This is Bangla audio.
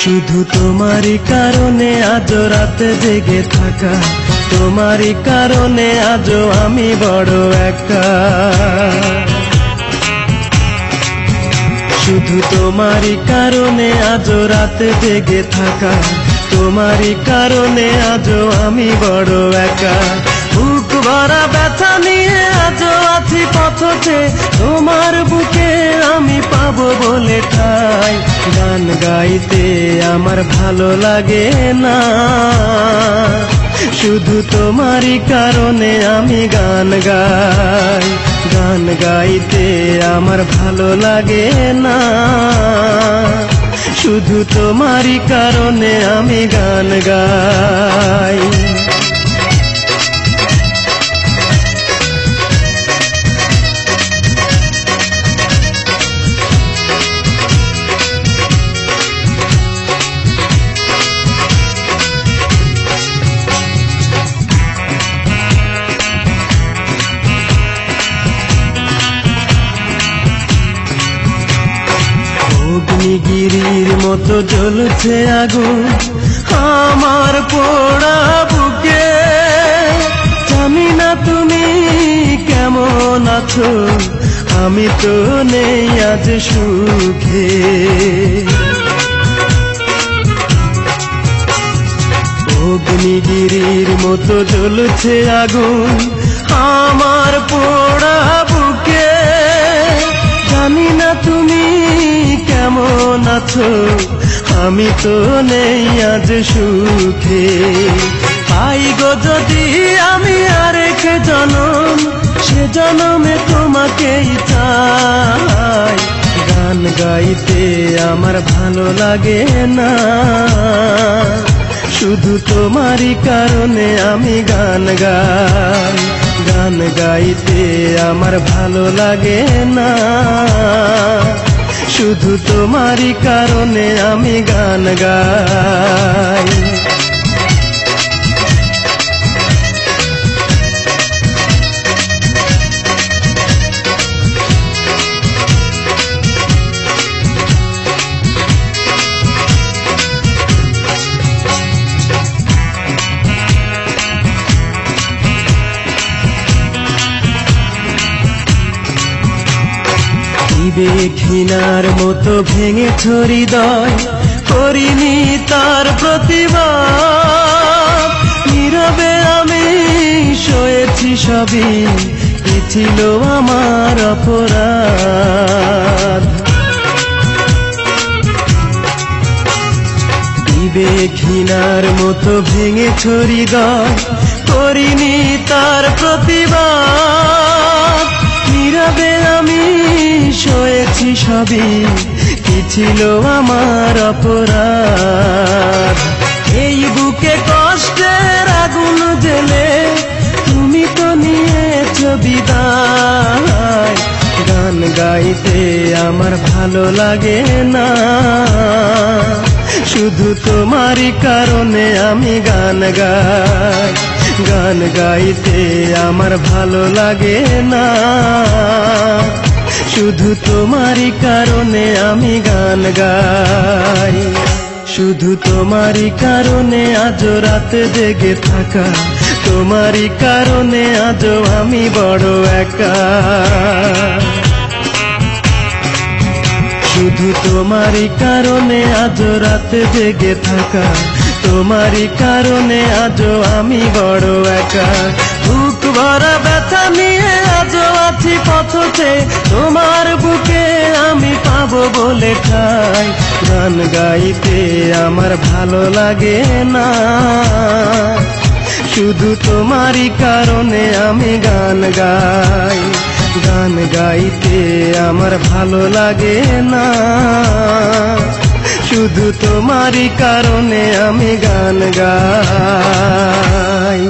শুধু তোমারই কারণে আজ রাতে জেগে থাকা, তোমারই কারণে আজও আমি বড় একা। শুধু তোমারই কারণে আজ রাতে জেগে থাকা, তোমারই কারণে আজও আমি বড় একা। বুক ভরা ব্যথা নিয়ে আজও আছি পথে, তোমার বুকে আমি পাবো বলে ঠাই। গান গাইতে আমার ভালো লাগে না, শুধু তোমারই কারণে আমি গান গাই। গান গাইতে আমার ভালো লাগে না, শুধু তোমারই কারণে আমি গান গাই। অগ্নিগিরির মতো জ্বলছে আগুন আমার পোড়া বুকে। জানি না তুমি কেমন আছো, আমি তো নেই আজ সুখে। অগ্নিগিরির মতো জ্বলছে আগুন আমার পোড়া বুকে। জানি না তুমি কেমন আছো, আমি তো নেই আজ সুখে। পাই গো যদি আমি আরেক জনম, সে জনমে তোমাকেই চাই। গান গাইতে আমার ভালো লাগে না, শুধু তোমারই কারণে আমি গান গাই। গান গাইতে আমার ভালো লাগে না, শুধু তোমারই কারণে আমি গান গাই। ঘৃণার মতো ভেঙেছ হৃদয়, করিনি তার প্রতিবাদ। নীরবে আমি সয়েছি সবই, কি ছিল আমার অপরাধ। ঘৃণার মতো ভেঙেছ হৃদয়, করিনি তার প্রতিবাদ। নীরবে আমি সয়েছি সবই, কি ছিল আমার অপরাধ। এই বুকে কষ্টের আগুন জেলে তুমি তো নিয়েছ বিদায়। গান গাইতে আমার ভালো লাগে না, শুধু তোমারই কারণে আমি গান গাই। গান গাইতে আমার ভালো লাগে না, শুধু তোমারই কারণে আমি গান গাই। শুধু তোমারই কারণে আজ রাতে জেগে থাকা, তোমারই কারণে আজও আমি বড় একা। শুধু তোমারই কারণে আজ রাতে জেগে থাকা, তোমারই কারণে আজও আমি বড় একা। বুক ভরা ব্যথা নিয়ে আজও আছি পথে, তোমার বুকে আমি পাবো বলে ঠাই। গান গাইতে আমার ভালো লাগে না, শুধু তোমারই কারণে আমি গান গাই। গান গাইতে আমার ভালো লাগে না, শুধু তোমারই কারণে আমি গান গাই।